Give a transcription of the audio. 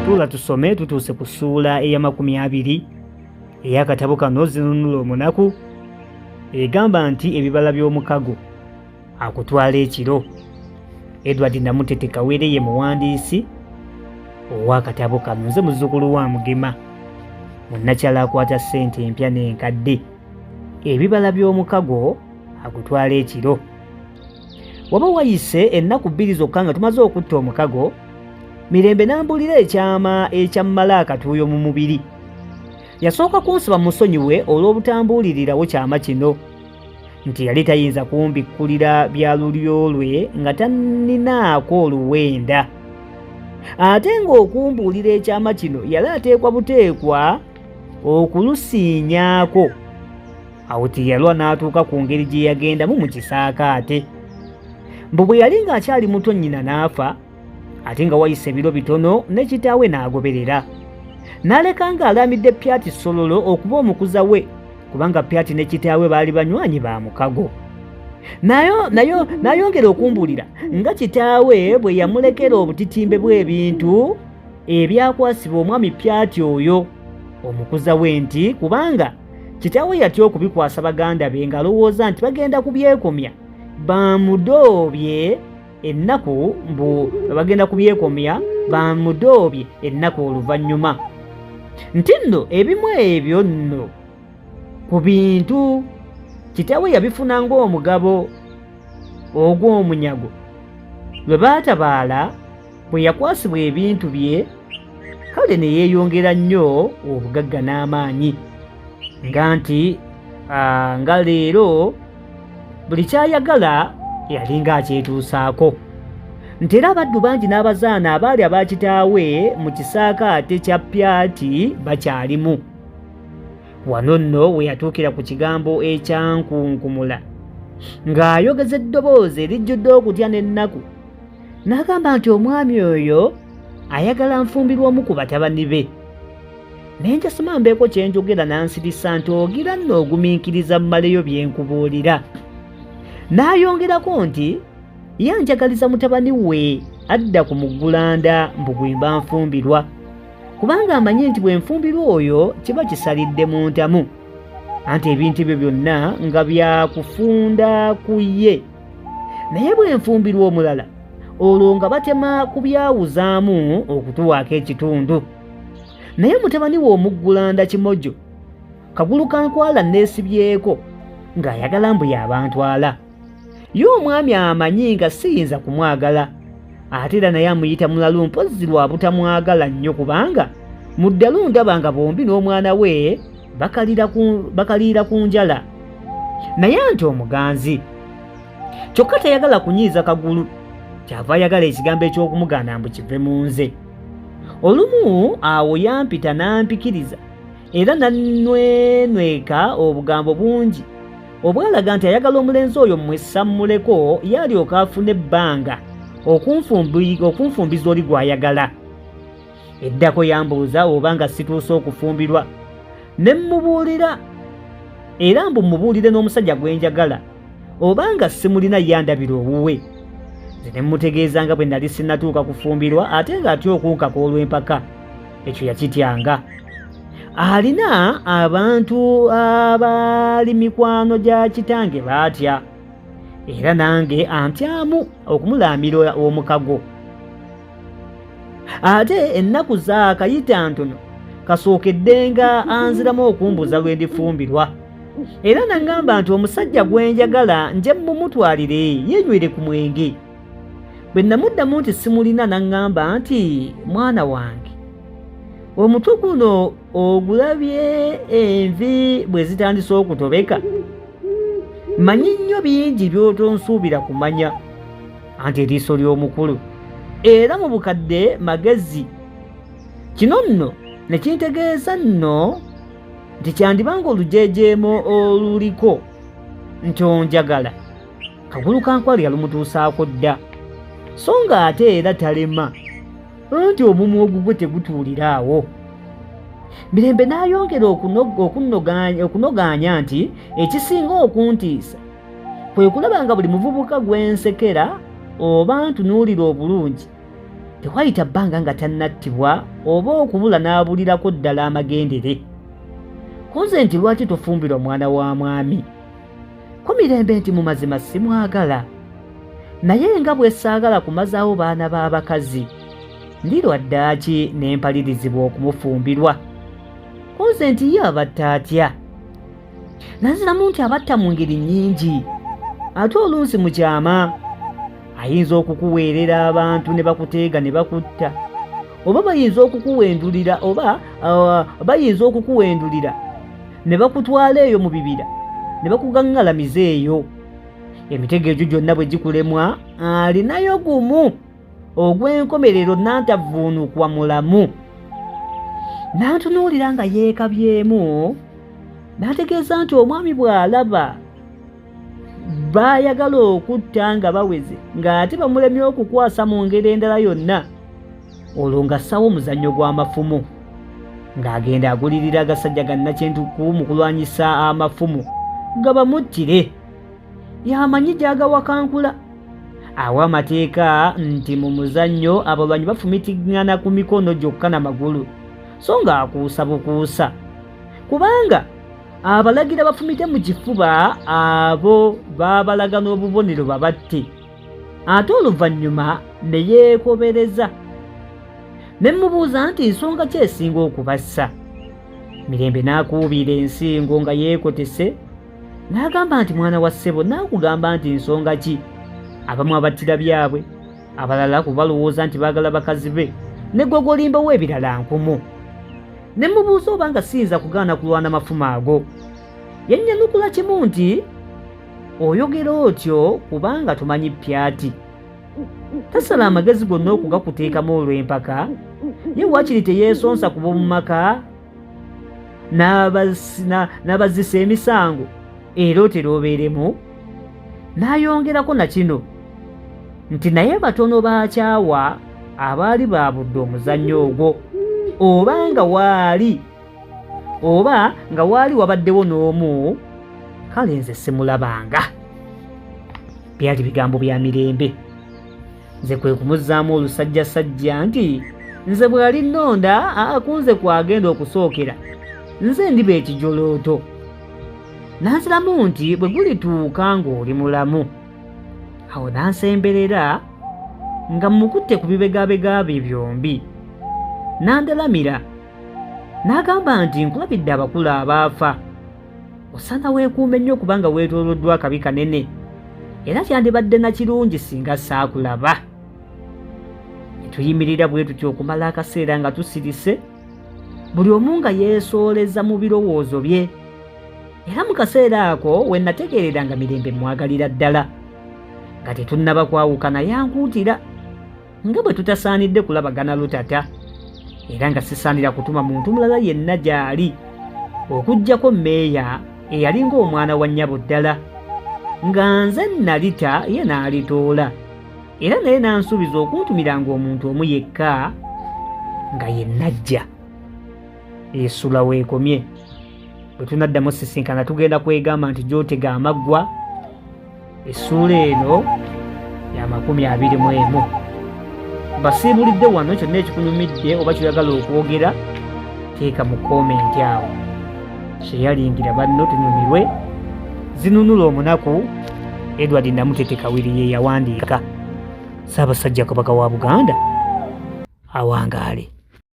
tuula tusome tutuuse ku ssuula eya 20 ey'akatabo kano zinunula omunaku egamba nti ebibala by'omukago akutwala ekiro. Edward Namutete Kawere ye muwandiisi ow'akatabo kano. Nze muzzukulu wa Mugema, munnakyala akwata ssente empya n'enkadde. Ebibala by'omukago akutwala ekiro. Waba wayise ennaku 2 zokka nga tumaze okutta omukago, Mirembe n'ambulira ekyama ekyammala akatuuyo mu mubiri. Yasooka kunsaba musonyiwe olw'obutambuulirirawo kyama kino, nti yali tayinza kumbikkulira bya lulyo lwe nga tanninaako oluwenda. Ate ng'okumbuulira ekyama kino yali ateekwa buteekwa okulusiinyaako. Awo teyalwa n'atuuka ku ngeri gye yagendamu mu kisaakaate. Mbu bwe yali ng'akyali muto nnyina n'afa, ate nga wayise ebiro bitono ne kitaawe n'agoberera. N'aleka ng'alamidde Pyati Sololo okuba omukuza we, kubanga Pyati ne kitaawe baali banywanyi ba mukago. N'ayongera okumbuulira nga kitaawe bwe yamulekera obutitimbe bw'ebintu ebyakwasibwa omwami Pyati oyo omukuza we, nti kubanga kitaawe yatya okubikwasa baganda be ng'alowooza nti bagenda kubyekomya bamudoobye ennaku oluvannyuma. Nti nno ebimu ebyo nno ku bintu kitaawe yabifuna ng'omugabo ogw'omunyago lwe baatabaala bwe yakwasibwa ebintu bye. Kale ne yeeyongera nnyo obugagga n'amaanyi, nga leero buli kyayagala yalinga akyetuusaako. Nti era abaddu bangi n'abazaana abaali abakitaawe mu kisaakaate kya Pyati bakyalimu. Wano nno we yatuukira ku kigambo ekyankunkumula ng'ayogeza eddoboozi erijjudde okutya n'ennaku, n'agamba nti omwami oyo ayagala nfumbirwa omu ku batabani be. Nenjasoma mbeeko kye njogera n'ansirisa nti ogira nno ogumiikiriza mmaleyo bye nkubuulira. N'ayongerako nti yanjagaliza mutabani we adda ku muggulanda mbu bwe mba nfumbirwa, kubanga amanyi nti bwe nfumbirwa oyo kiba kisalidde mu ntamu, anti ebintu bye byonna nga byakufunda ku ye. Naye bwe nfumbirwa omulala olwo nga batema kubyawuzaamu okutuwaako ekitundu. Naye mutabani we omuggulanda Kimojo kagulu kankwala neesibyeko ng'ayagala mbu y'abantwala. Ye omwami amanyi nga siyinza kumwagala, ate era naye amuyita mulalu mpozzi lwa butamwagala nnyo, kubanga mu ddalu ndaba nga bombi n'omwana we bakaliira ku njala. Naye anti omuganzi kyokka tayagala kunyiiza kagulu, kyava ayagala ekigambo eky'okumugaana mbu kive mu nze. Olumu awo yampita n'ampikiriza era nannwenweka obugambo bungi obwalaga nti ayagala omulenzi oyo mmwesammuleko yalyoka afuna ebbanga okunfumbiza oli gw'ayagala. Eddako yambuuza oba nga situuse okufumbirwa, ne mmubuulira era mbu mmubuulire n'omusajja gwe njagala oba nga simulina yandabira owuwe. Nze ne mmutegeeza nga bwe nali sinnatuuka kufumbirwa ate ng'atya okunkaka olw'empaka. Ekyo yakityanga. Alina abantu abaali mikwano gya kitange baatya, era nange antyamu okumulaamira omukago. Ate ennaku zaakayita ntono kasookedde nga anziramu okumbuuza lwe ndifumbirwa, era n'aŋŋamba nti omusajja gwe njagala nje mumutwalire yenywere ku mwenge. Bwe namuddamu nti simulina n'aŋŋamba nti mwana wange, omutwe guno ogulabye envi bwe zitandise okutobeka, manyi nnyo bingi by'otonsuubira kumanya, anti eriiso ly'omukulu era mu bukadde magezi. Kino nno ne kintegeeza nno nti kyandibanga olujeejeemo oluliko nti onjagala. Kagulu kankwali yalumutuusaako dda, so nga ate era talema, anti omumwa ogugwe tegutuulira awo. Mirembe n'ayongera okunogaanya nti ekisinga okuntiisa kwe kulaba nga buli muvubuka gwe nsekera oba ntunuulira obulungi Tekwayita bbanga nga tannattibwa oba okubula n'abulirako ddala amagendere. Kunze nti lwaki tofumbirwa mwana wa mwami? Ko Mirembe nti mu mazima simwagala, naye nga bwe saagala kumazaawo baana b'abakazi, ndirwa ddaaki ne mpalirizibwa okumufumbirwa. Kunze nti ye abatta atya? Nanziramu nti abatta mu ngeri nnyingi, ate oluusi mu kyama ayinza okukuweerera abantu ne bakuteega ne bakutta, oba bayinza okukuwendulira ne bakutwala eyo mu bibira ne bakugaŋŋalamiza eyo. Emitego egyo gyonna bwe gikulemwa, alinayo gumu ogw'enkomerero n'antavuunukwa mulamu. N'antunuulira nga yeekabyemu, n'ategeeza nti omwami bw'alaba baayagala okutta nga baweze ng'ate bamulemye okukwasa mu ngeri endala yonna, olwo ng'assawo omuzannyo gw'amafumu, ng'agenda agulirira agasajja gannakyentuku mu kulwanyisa amafumu gabamuttire. Yamanyi gy'agawakankula. Awa amateeka nti mu muzannyo abalwanyi bafumitiŋŋana ku mikono gyokka n'amagulu, so ng'akuusa bukuusa, kubanga abalagira bafumite mu kifuba abo baabalaga n'obubonero babatte, ate oluvannyuma ne yeekobereza. Ne mmubuuza nti nsonga ki esinga okubassa? Mirembe n'akuubira ensingo nga yeekotese, n'agamba nti mwana wa ssebo, n'akugamba nti nsonga ki? Abamu abattira byabwe, abalala kubalowooza nti baagala bakazi be, ne gwe gwolimbawo ebirala nkumu. Ne mmubuuza oba nga siyinza kugaana kulwana mafumu ago. Yannyanukula kimu nti oyogera otyo kubanga tumanyi pyati, tasala amagezi gonna okugakuteekamu olw'empaka, ye waakiri teyeesonsa kuba mu maka n'abazisa emisango era otera obeeremu. N'ayongerako na kino nti naye batono baakyawa abaali baabudde omuzannyo ogwo, oba nga waali wabaddewo n'omu, kale nze simulabanga. Byali bigambo bya Mirembe. Nze kwe kumuzzaamu olusajjasajja nti nze bw'ali nnonda akunze kwagenda okusookera, nze ndiba ekijolooto. Nanziramu nti bwe gulituuka ng'oli mulamu. Awo nansemberera nga mmukutte ku bibegabega bye byombi, nandalamira. N'agamba nti nkulabidde abakulu abaafa, osana weekuume nnyo kubanga weetooloddwa akabi kanene, era kyandibadde na kirungi singa saakulaba. Ne tuyimirira bwe tutyo okumala akaseera nga tusirise, buli omu nga yeesooleza mu birowoozo bye. Era mu kaseera ako we nategeerera nga Mirembe mwagalira ddala, nga tetunnaba kwawukana yankuutira nga bwe tutasaanidde kulabagana lutata, era nga sisaanira kutuma muntu mulala yenna gy'ali okuggyako mmeeya eyali ng'omwana wa nnyabo ddala, nga nze nalita ye n'alitoola, era naye n'ansuubiza okuntumiranga omuntu omu yekka nga ye Najja. Esula weekomye. Bwe tunaddamu sisinkana tugenda kwegamba nti gy'otega amaggwa. Essuula eno ya 21. Basiibulidde wano kyonna ekikunyumidde oba kyoyagala okwogera, teeka mu komenti awo. Kyeyalingira banno tunyumirwe. Zinunula omunaku, Edward Namutete Kawiri ye yawandiika. Ssaabasajja Kabaka wa Buganda awangaale.